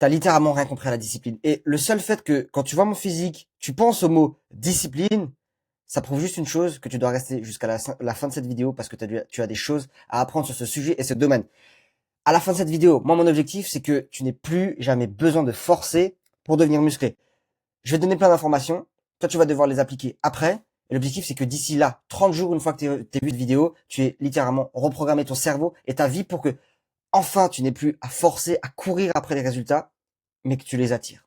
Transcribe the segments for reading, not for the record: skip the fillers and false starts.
t'as littéralement rien compris à la discipline. Et le seul fait que quand tu vois mon physique, tu penses au mot discipline, ça prouve juste une chose, que tu dois rester jusqu'à la fin de cette vidéo parce que tu as des choses à apprendre sur ce sujet et ce domaine. À la fin de cette vidéo, moi, mon objectif, c'est que tu n'aies plus jamais besoin de forcer pour devenir musclé. Je vais te donner plein d'informations. Toi, tu vas devoir les appliquer après. Et l'objectif, c'est que d'ici là, 30 jours, une fois que tu as vu cette vidéo, tu aies littéralement reprogrammé ton cerveau et ta vie pour que, enfin, tu n'aies plus à forcer, à courir après les résultats, mais que tu les attires.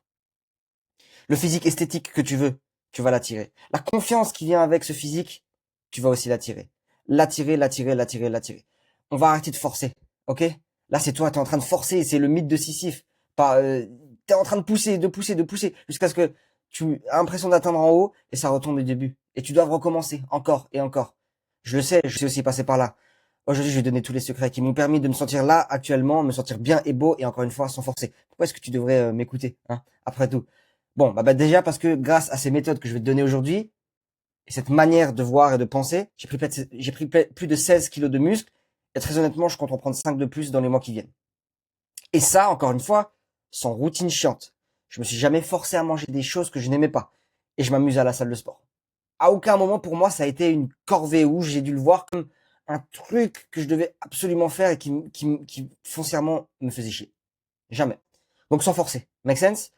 Le physique esthétique que tu vas l'attirer. La confiance qui vient avec ce physique, tu vas aussi l'attirer. L'attirer, l'attirer, l'attirer, l'attirer. On va arrêter de forcer, ok? Là, c'est toi, t'es en train de forcer, c'est le mythe de Sisyphe. Pas, t'es en train de pousser, jusqu'à ce que tu as l'impression d'atteindre en haut et ça retombe du début. Et tu dois recommencer encore et encore. Je le sais, je suis aussi passé par là. Aujourd'hui, je vais donner tous les secrets qui m'ont permis de me sentir là, actuellement, me sentir bien et beau, et encore une fois, sans forcer. Pourquoi est-ce que tu devrais m'écouter, hein, après tout? Bon, bah déjà parce que grâce à ces méthodes que je vais te donner aujourd'hui, et cette manière de voir et de penser, j'ai pris plus de 16 kilos de muscles, et très honnêtement, je compte en prendre 5 de plus dans les mois qui viennent. Et ça, encore une fois, sans routine chiante. Je me suis jamais forcé à manger des choses que je n'aimais pas. Et je m'amuse à la salle de sport. À aucun moment pour moi ça a été une corvée où j'ai dû le voir comme un truc que je devais absolument faire et qui foncièrement me faisait chier. Jamais. Donc sans forcer. Make sense?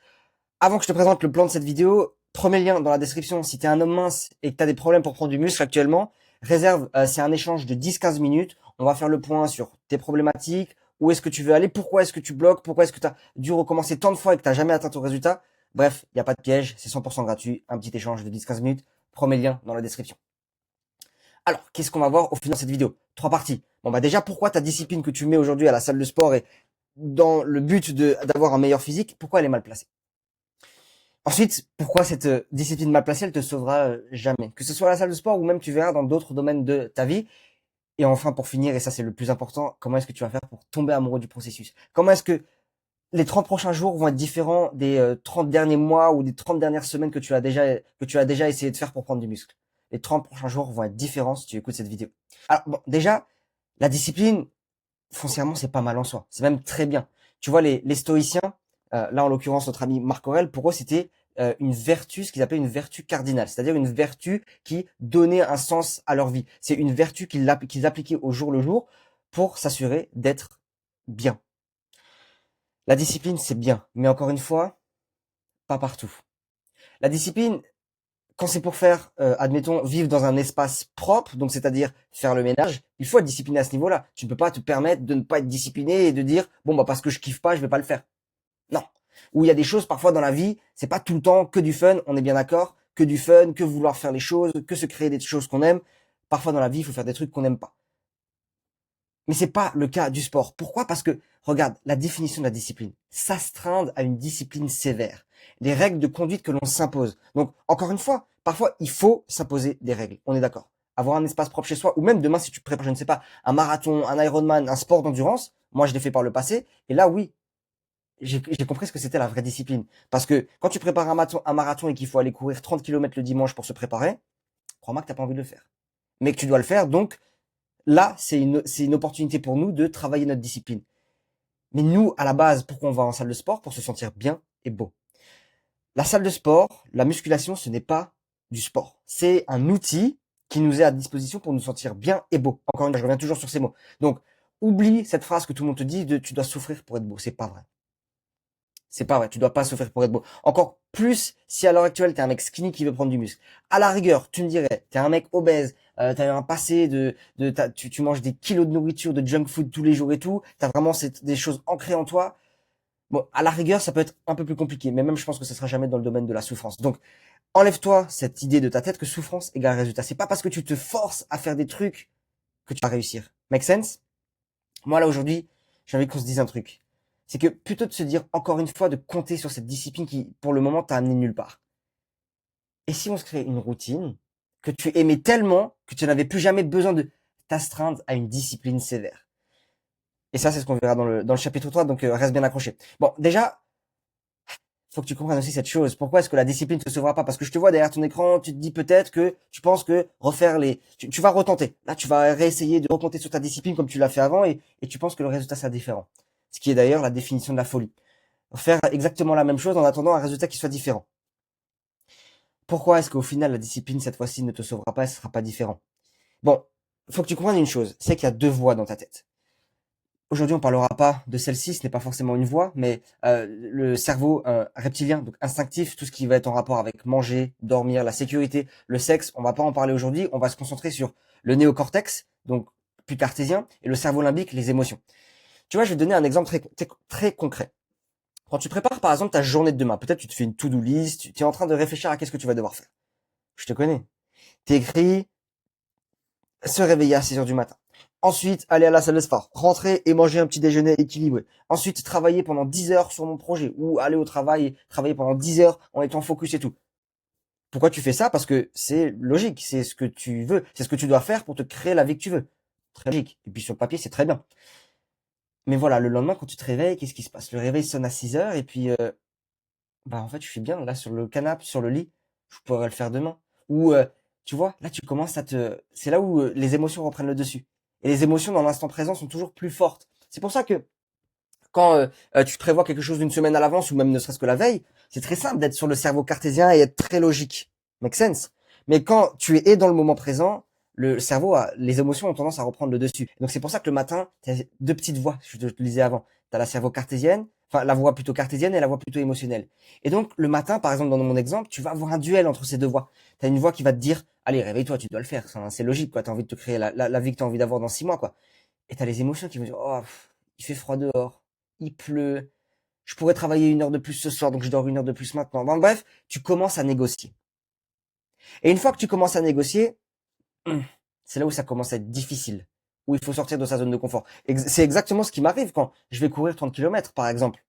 Avant que je te présente le plan de cette vidéo, premier lien dans la description. Si t'es un homme mince et que t'as des problèmes pour prendre du muscle actuellement, réserve, c'est un échange de 10-15 minutes. On va faire le point sur tes problématiques, où est-ce que tu veux aller, pourquoi est-ce que tu bloques, pourquoi est-ce que tu as dû recommencer tant de fois et que tu n'as jamais atteint ton résultat. Bref, il n'y a pas de piège, c'est 100% gratuit, un petit échange de 10-15 minutes. Premier lien dans la description. Alors, qu'est-ce qu'on va voir au final de cette vidéo? 3 parties. Bon bah déjà, pourquoi ta discipline que tu mets aujourd'hui à la salle de sport et dans le but d'avoir un meilleur physique, pourquoi elle est mal placée? Ensuite, pourquoi cette discipline mal placée, elle te sauvera jamais? Que ce soit à la salle de sport ou même tu verras dans d'autres domaines de ta vie. Et enfin, pour finir, et ça c'est le plus important, comment est-ce que tu vas faire pour tomber amoureux du processus? Comment est-ce que les 30 prochains jours vont être différents des 30 derniers mois ou des 30 dernières semaines que tu as déjà essayé de faire pour prendre du muscle? Les 30 prochains jours vont être différents si tu écoutes cette vidéo. Alors bon, déjà, la discipline, foncièrement, c'est pas mal en soi. C'est même très bien. Tu vois, les stoïciens, là en l'occurrence notre ami Marc Aurèle, pour eux c'était une vertu, ce qu'ils appelaient une vertu cardinale, c'est-à-dire une vertu qui donnait un sens à leur vie. C'est une vertu qu'ils appliquaient au jour le jour pour s'assurer d'être bien. La discipline, c'est bien, mais encore une fois, pas partout. La discipline, quand c'est pour faire, admettons, vivre dans un espace propre, donc c'est-à-dire faire le ménage, il faut être discipliné à ce niveau-là. Tu ne peux pas te permettre de ne pas être discipliné et de dire, bon, bah, parce que je kiffe pas, je vais pas le faire. Non. Où il y a des choses, parfois, dans la vie, c'est pas tout le temps que du fun, on est bien d'accord, que du fun, que vouloir faire les choses, que se créer des choses qu'on aime. Parfois, dans la vie, il faut faire des trucs qu'on n'aime pas. Mais c'est pas le cas du sport. Pourquoi? Parce que, regarde, la définition de la discipline. S'astreindre à une discipline sévère. Les règles de conduite que l'on s'impose. Donc, encore une fois, parfois, il faut s'imposer des règles. On est d'accord. Avoir un espace propre chez soi, ou même demain, si tu prépares, je ne sais pas, un marathon, un Ironman, un sport d'endurance. Moi, je l'ai fait par le passé. Et là, oui, j'ai compris ce que c'était la vraie discipline. Parce que quand tu prépares un marathon et qu'il faut aller courir 30 km le dimanche pour se préparer, crois-moi que t'as pas envie de le faire. Mais que tu dois le faire, donc là, c'est une opportunité pour nous de travailler notre discipline. Mais nous, à la base, pourquoi on va en salle de sport? Pour se sentir bien et beau. La salle de sport, la musculation, ce n'est pas du sport. C'est un outil qui nous est à disposition pour nous sentir bien et beau. Encore une fois, je reviens toujours sur ces mots. Donc, oublie cette phrase que tout le monde te dit de tu dois souffrir pour être beau. C'est pas vrai. C'est pas vrai, tu dois pas souffrir pour être beau. Encore plus si à l'heure actuelle t'es un mec skinny qui veut prendre du muscle. À la rigueur, tu me dirais, t'es un mec obèse, t'as eu un passé tu manges des kilos de nourriture, de junk food tous les jours et tout, t'as vraiment des choses ancrées en toi. Bon, à la rigueur, ça peut être un peu plus compliqué, mais même je pense que ça sera jamais dans le domaine de la souffrance. Donc, enlève-toi cette idée de ta tête que souffrance égale résultat. C'est pas parce que tu te forces à faire des trucs que tu vas réussir. Make sense? Moi là aujourd'hui, j'ai envie qu'on se dise un truc. C'est que plutôt de se dire encore une fois de compter sur cette discipline qui, pour le moment, t'a amené nulle part. Et si on se crée une routine que tu aimais tellement que tu n'avais plus jamais besoin de t'astreindre à une discipline sévère. Et ça, c'est ce qu'on verra dans le chapitre 3, donc reste bien accroché. Bon, déjà, faut que tu comprennes aussi cette chose. Pourquoi est-ce que la discipline ne se sauvera pas? Parce que je te vois derrière ton écran, tu te dis peut-être que tu penses que refaire tu vas retenter. Là, tu vas réessayer de recompter sur ta discipline comme tu l'as fait avant et tu penses que le résultat sera différent. Ce qui est d'ailleurs la définition de la folie. faire exactement la même chose en attendant un résultat qui soit différent. Pourquoi est-ce qu'au final, la discipline, cette fois-ci, ne te sauvera pas et ce sera pas différent? Bon, faut que tu comprennes une chose, c'est qu'il y a deux voies dans ta tête. Aujourd'hui, on parlera pas de celle-ci, ce n'est pas forcément une voie, mais le cerveau reptilien, donc instinctif, tout ce qui va être en rapport avec manger, dormir, la sécurité, le sexe, on va pas en parler aujourd'hui, on va se concentrer sur le néocortex, donc plus cartésien, et le cerveau limbique, les émotions. Tu vois, je vais te donner un exemple très concret. Quand tu prépares par exemple ta journée de demain, peut-être tu te fais une to-do list, tu es en train de réfléchir à qu'est-ce que tu vas devoir faire. Je te connais. T'écris se réveiller à 6 heures du matin. Ensuite, aller à la salle de sport, rentrer et manger un petit déjeuner équilibré. Ensuite, travailler pendant 10 heures sur mon projet ou aller au travail et travailler pendant 10 heures en étant focus et tout. Pourquoi tu fais ça? Parce que c'est logique, c'est ce que tu veux, c'est ce que tu dois faire pour te créer la vie que tu veux. Très logique. Et puis sur le papier, c'est très bien. Mais voilà, le lendemain, quand tu te réveilles, qu'est-ce qui se passe? Le réveil sonne à 6 heures et puis, bah en fait, je suis bien là sur le canapé, sur le lit. Je pourrais le faire demain. Ou tu vois, là tu commences à te, c'est là où les émotions reprennent le dessus. Et les émotions dans l'instant présent sont toujours plus fortes. C'est pour ça que quand tu prévois quelque chose d'une semaine à l'avance ou même ne serait-ce que la veille, c'est très simple d'être sur le cerveau cartésien et être très logique. Make sense. Mais quand tu es dans le moment présent, le cerveau les émotions ont tendance à reprendre le dessus. Donc c'est pour ça que le matin, tu as deux petites voix, je te le disais avant. Tu as la cerveau cartésienne, enfin la voix plutôt cartésienne et la voix plutôt émotionnelle. Et donc le matin, par exemple dans mon exemple, tu vas avoir un duel entre ces deux voix. Tu as une voix qui va te dire, allez réveille-toi, tu dois le faire. C'est logique, quoi. Tu as envie de te créer la vie que tu as envie d'avoir dans 6 mois, quoi. Et tu as les émotions qui vont dire, oh, il fait froid dehors, il pleut, je pourrais travailler 1 heure de plus ce soir, donc je dors 1 heure de plus maintenant. Bon, bref, tu commences à négocier. Et une fois que tu commences à négocier, c'est là où ça commence à être difficile, où il faut sortir de sa zone de confort. C'est exactement ce qui m'arrive quand je vais courir 30 km, par exemple.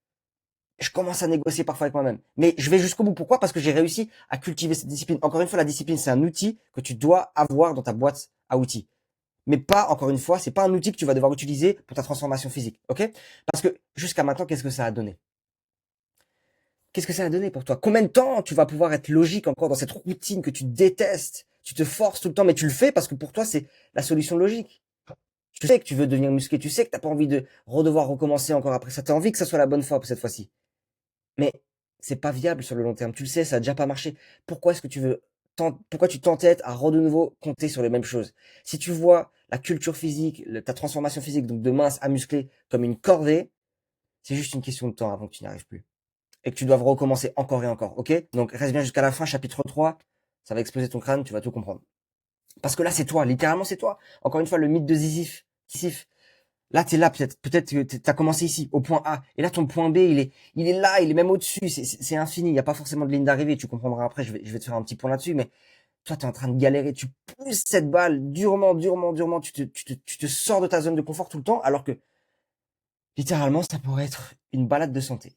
Je commence à négocier parfois avec moi-même. Mais je vais jusqu'au bout. Pourquoi? Parce que j'ai réussi à cultiver cette discipline. Encore une fois, la discipline, c'est un outil que tu dois avoir dans ta boîte à outils. Mais pas, encore une fois, c'est pas un outil que tu vas devoir utiliser pour ta transformation physique. Ok? Parce que jusqu'à maintenant, qu'est-ce que ça a donné? Qu'est-ce que ça a donné pour toi? Combien de temps tu vas pouvoir être logique encore dans cette routine que tu détestes? Tu te forces tout le temps, mais tu le fais parce que pour toi, c'est la solution logique. Tu sais que tu veux devenir musclé, tu sais que t'as pas envie de redevoir recommencer encore après ça. T'as envie que ça soit la bonne fois pour cette fois-ci. Mais c'est pas viable sur le long terme. Tu le sais, ça a déjà pas marché. Pourquoi est-ce que tu veux, pourquoi tu t'entêtes à de nouveau compter sur les mêmes choses? Si tu vois la culture physique, ta transformation physique, donc de mince à musclé, comme une corvée, c'est juste une question de temps avant que tu n'y arrives plus. Et que tu doives recommencer encore et encore, ok? Donc reste bien jusqu'à la fin, chapitre 3, ça va exploser ton crâne, tu vas tout comprendre. Parce que là, c'est toi, littéralement, c'est toi. Encore une fois, le mythe de Sisyphe. Sisyphe. Là, t'es là, peut-être que t'as commencé ici, au point A. Et là, ton point B, il est là, il est même au-dessus. C'est infini. Il n'y a pas forcément de ligne d'arrivée. Tu comprendras après. Je vais te faire un petit point là-dessus. Mais toi, t'es en train de galérer. Tu pousses cette balle durement, durement, durement. Tu te sors de ta zone de confort tout le temps. Alors que, littéralement, ça pourrait être une balade de santé.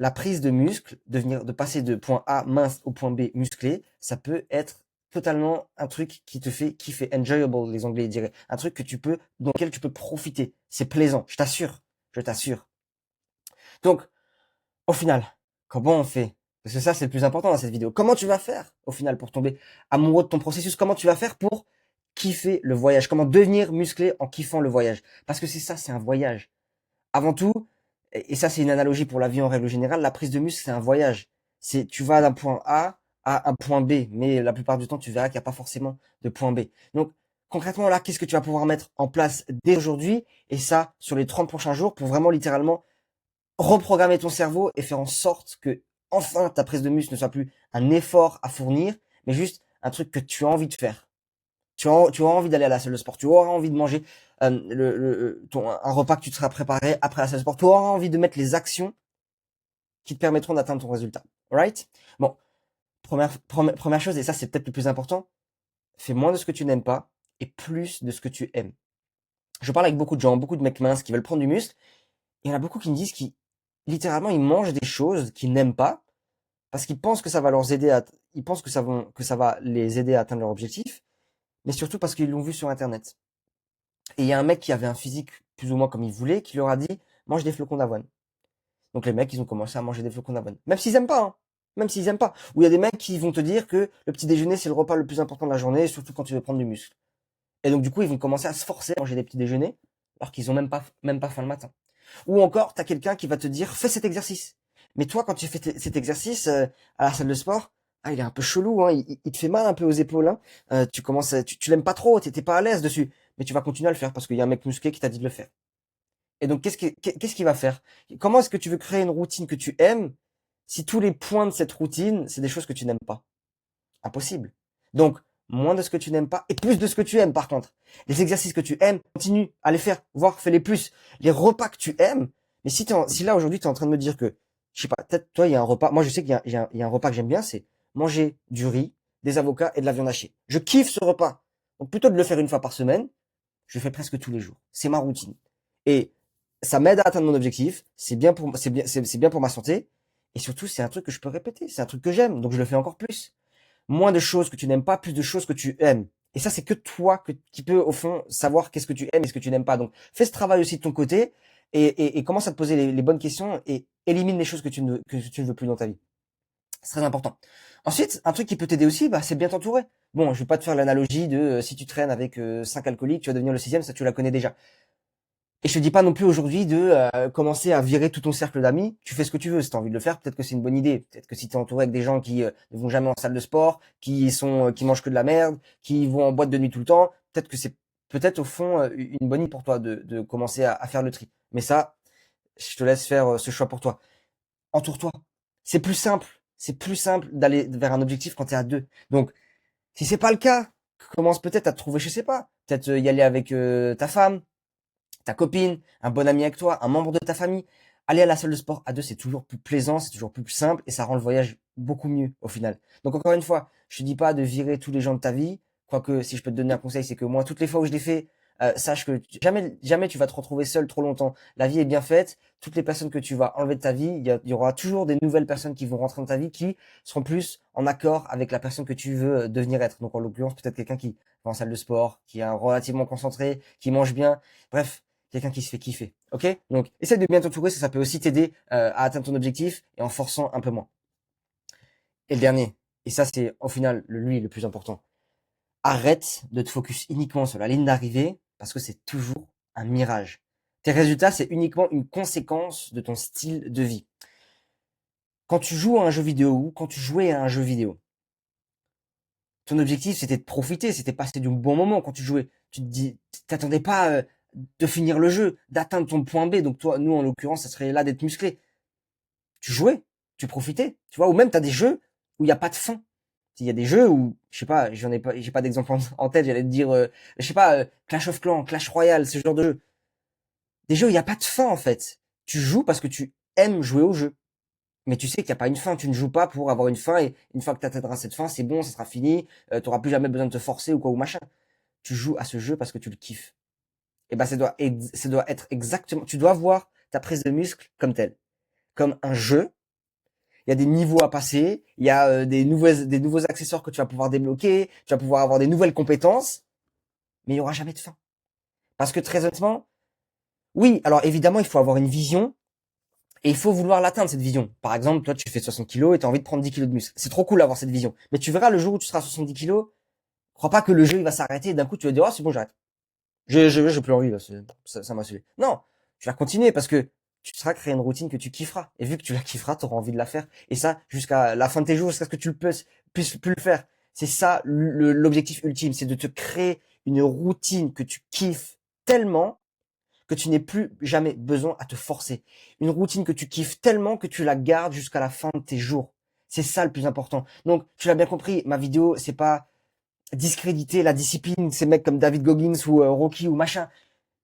La prise de muscle, de passer de point A mince au point B musclé, ça peut être totalement un truc qui te fait kiffer, enjoyable, les Anglais diraient, un truc dans lequel tu peux profiter. C'est plaisant, je t'assure, je t'assure. Donc, au final, comment on fait? Parce que ça, c'est le plus important dans cette vidéo. Comment tu vas faire, au final, pour tomber amoureux de ton processus? Comment tu vas faire pour kiffer le voyage? Comment devenir musclé en kiffant le voyage? Parce que c'est ça, c'est un voyage. Avant tout, et ça c'est une analogie pour la vie en règle générale, la prise de muscle c'est un voyage. Tu vas d'un point A à un point B, mais la plupart du temps tu verras qu'il n'y a pas forcément de point B. Donc concrètement là, qu'est-ce que tu vas pouvoir mettre en place dès aujourd'hui et ça sur les 30 prochains jours pour vraiment littéralement reprogrammer ton cerveau et faire en sorte que enfin ta prise de muscle ne soit plus un effort à fournir, mais juste un truc que tu as envie de faire. Tu auras envie d'aller à la salle de sport, tu auras envie de manger un repas que tu te seras préparé après la salle de sport, tu auras envie de mettre les actions qui te permettront d'atteindre ton résultat. Alright? Bon, première chose, et ça c'est peut-être le plus important, fais moins de ce que tu n'aimes pas et plus de ce que tu aimes. Je parle avec beaucoup de gens, beaucoup de mecs minces qui veulent prendre du muscle, et il y en a beaucoup qui me disent qu'ils, littéralement, ils mangent des choses qu'ils n'aiment pas parce qu'ils pensent que ça va leur aider ils pensent que ça va les aider à atteindre leur objectif, mais surtout parce qu'ils l'ont vu sur internet. Et il y a un mec qui avait un physique plus ou moins comme il voulait, qui leur a dit, mange des flocons d'avoine. Donc les mecs, ils ont commencé à manger des flocons d'avoine. Même s'ils aiment pas, hein. Même s'ils aiment pas. Ou il y a des mecs qui vont te dire que le petit déjeuner, c'est le repas le plus important de la journée, surtout quand tu veux prendre du muscle. Et donc du coup, ils vont commencer à se forcer à manger des petits déjeuners, alors qu'ils ont même pas faim le matin. Ou encore, tu as quelqu'un qui va te dire, fais cet exercice. Mais toi, quand tu fais cet exercice à la salle de sport, ah, il est un peu chelou, hein, il te fait mal un peu aux épaules, hein. Tu commences, tu l'aimes pas trop, t'es pas à l'aise dessus, mais tu vas continuer à le faire parce qu'il y a un mec musclé qui t'a dit de le faire. Et donc, qu'est-ce qu'il va faire? Comment est-ce que tu veux créer une routine que tu aimes si tous les points de cette routine, c'est des choses que tu n'aimes pas? Impossible. Donc, moins de ce que tu n'aimes pas et plus de ce que tu aimes, par contre. Les exercices que tu aimes, continue à les faire, voire fais-les plus. Les repas que tu aimes, mais si là, aujourd'hui, tu es en train de me dire que, je sais pas, peut-être, toi, il y a un repas, moi, je sais qu'il y a un repas que j'aime bien, c'est manger du riz, des avocats et de la viande hachée. Je kiffe ce repas. Donc, plutôt de le faire une fois par semaine, je le fais presque tous les jours. C'est ma routine. Et ça m'aide à atteindre mon objectif. C'est bien pour ma santé. Et surtout, c'est un truc que je peux répéter. C'est un truc que j'aime. Donc, je le fais encore plus. Moins de choses que tu n'aimes pas, plus de choses que tu aimes. Et ça, c'est que toi qui peux, au fond, savoir qu'est-ce que tu aimes et ce que tu n'aimes pas. Donc, fais ce travail aussi de ton côté et commence à te poser les bonnes questions et élimine les choses que tu ne veux plus dans ta vie. C'est très important. Ensuite, un truc qui peut t'aider aussi, bah, c'est bien t'entourer. Bon, je vais pas te faire l'analogie de si tu traînes avec 5 alcooliques, tu vas devenir le sixième, ça tu la connais déjà. Et je te dis pas non plus aujourd'hui de commencer à virer tout ton cercle d'amis. Tu fais ce que tu veux. Si tu as envie de le faire, peut-être que c'est une bonne idée. Peut-être que si tu es entouré avec des gens qui ne vont jamais en salle de sport, qui mangent que de la merde, qui vont en boîte de nuit tout le temps, peut-être que c'est peut-être au fond une bonne idée pour toi de commencer à faire le tri. Mais ça, je te laisse faire ce choix pour toi. Entoure-toi. C'est plus simple. C'est plus simple d'aller vers un objectif quand tu es à deux. Donc, si c'est pas le cas, commence peut-être à te trouver, je sais pas, peut-être y aller avec ta femme, ta copine, un bon ami avec toi, un membre de ta famille. Aller à la salle de sport à deux, c'est toujours plus plaisant, c'est toujours plus simple et ça rend le voyage beaucoup mieux au final. Donc encore une fois, je te dis pas de virer tous les gens de ta vie. Quoique, si je peux te donner un conseil, c'est que moi, toutes les fois où je l'ai fait, sache que jamais tu vas te retrouver seul trop longtemps. La vie est bien faite. Toutes les personnes que tu vas enlever de ta vie, il y aura toujours des nouvelles personnes qui vont rentrer dans ta vie qui seront plus en accord avec la personne que tu veux devenir être. Donc en l'occurrence, peut-être quelqu'un qui va en salle de sport, qui est relativement concentré, qui mange bien. Bref, quelqu'un qui se fait kiffer. Ok? Donc, essaie de bien t'entourer, ça peut aussi t'aider à atteindre ton objectif et en forçant un peu moins. Et le dernier, et ça c'est au final lui le plus important, arrête de te focus uniquement sur la ligne d'arrivée parce que c'est toujours un mirage. Tes résultats, c'est uniquement une conséquence de ton style de vie. Quand tu joues à un jeu vidéo ou quand tu jouais à un jeu vidéo, ton objectif c'était de profiter, c'était passer du bon moment quand tu jouais. Tu te dis, t'attendais pas de finir le jeu, d'atteindre ton point B. Donc toi, nous en l'occurrence, ça serait là d'être musclé. Tu jouais, tu profitais, tu vois. Ou même t'as des jeux où il n'y a pas de fin. Il y a des jeux où, je sais pas, j'ai pas d'exemple en tête. J'allais te dire, je sais pas, Clash of Clans, Clash Royale, ce genre de jeu. Des jeux où il n'y a pas de fin en fait. Tu joues parce que tu aimes jouer au jeu. Mais tu sais qu'il n'y a pas une fin, tu ne joues pas pour avoir une fin et une fois que tu atteindras cette fin, c'est bon, ça sera fini, tu n'auras plus jamais besoin de te forcer ou quoi ou machin. Tu joues à ce jeu parce que tu le kiffes. Et ben ça doit être exactement, tu dois voir ta prise de muscle comme telle, comme un jeu. Il y a des niveaux à passer, il y a des nouveaux accessoires que tu vas pouvoir débloquer, tu vas pouvoir avoir des nouvelles compétences, mais il y aura jamais de fin. Parce que très honnêtement, oui, alors évidemment, il faut avoir une vision et il faut vouloir l'atteindre, cette vision. Par exemple, toi, tu fais 60 kilos et tu as envie de prendre 10 kilos de muscle. C'est trop cool d'avoir cette vision. Mais tu verras le jour où tu seras à 70 kilos, crois pas que le jeu il va s'arrêter et d'un coup tu vas dire, oh, c'est bon, j'arrête. J'ai plus envie, là, ça m'a saoulé. Non, tu vas continuer parce que tu seras créé une routine que tu kifferas. Et vu que tu la kifferas, tu auras envie de la faire. Et ça, jusqu'à la fin de tes jours, jusqu'à ce que tu puisses plus le faire. C'est ça l'objectif ultime, c'est de te créer une routine que tu kiffes tellement que tu n'aies plus jamais besoin à te forcer. Une routine que tu kiffes tellement que tu la gardes jusqu'à la fin de tes jours. C'est ça le plus important. Donc, tu l'as bien compris, ma vidéo, c'est pas discréditer la discipline, ces mecs comme David Goggins ou Rocky ou machin.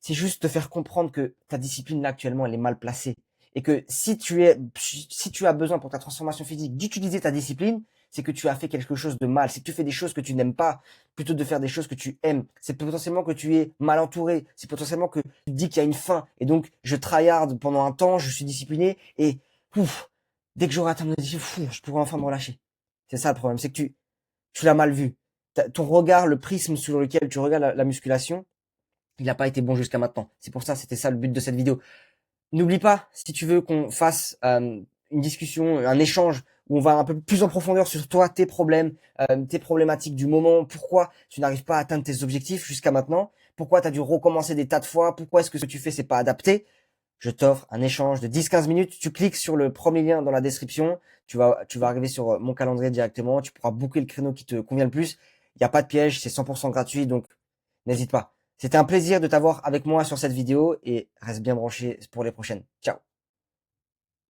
C'est juste te faire comprendre que ta discipline là actuellement elle est mal placée et que si tu as besoin pour ta transformation physique d'utiliser ta discipline, c'est que tu as fait quelque chose de mal, c'est que tu fais des choses que tu n'aimes pas plutôt de faire des choses que tu aimes. C'est potentiellement que tu es mal entouré, c'est potentiellement que tu te dis qu'il y a une fin et donc je tryhard pendant un temps, je suis discipliné et ouf, dès que j'aurai atteint mon objectif, je pourrai enfin me relâcher. C'est ça le problème, c'est que tu l'as mal vu. Ton regard, le prisme sur lequel tu regardes la musculation, il n'a pas été bon jusqu'à maintenant. C'est pour ça, c'était ça le but de cette vidéo. N'oublie pas, si tu veux qu'on fasse une discussion, un échange où on va un peu plus en profondeur sur toi, tes problèmes, tes problématiques du moment, pourquoi tu n'arrives pas à atteindre tes objectifs jusqu'à maintenant, pourquoi tu as dû recommencer des tas de fois, pourquoi est-ce que ce que tu fais c'est pas adapté, je t'offre un échange de 10-15 minutes. Tu cliques sur le premier lien dans la description. Tu vas arriver sur mon calendrier directement. Tu pourras booker le créneau qui te convient le plus. Il n'y a pas de piège, c'est 100% gratuit, donc n'hésite pas. C'était un plaisir de t'avoir avec moi sur cette vidéo et reste bien branché pour les prochaines. Ciao!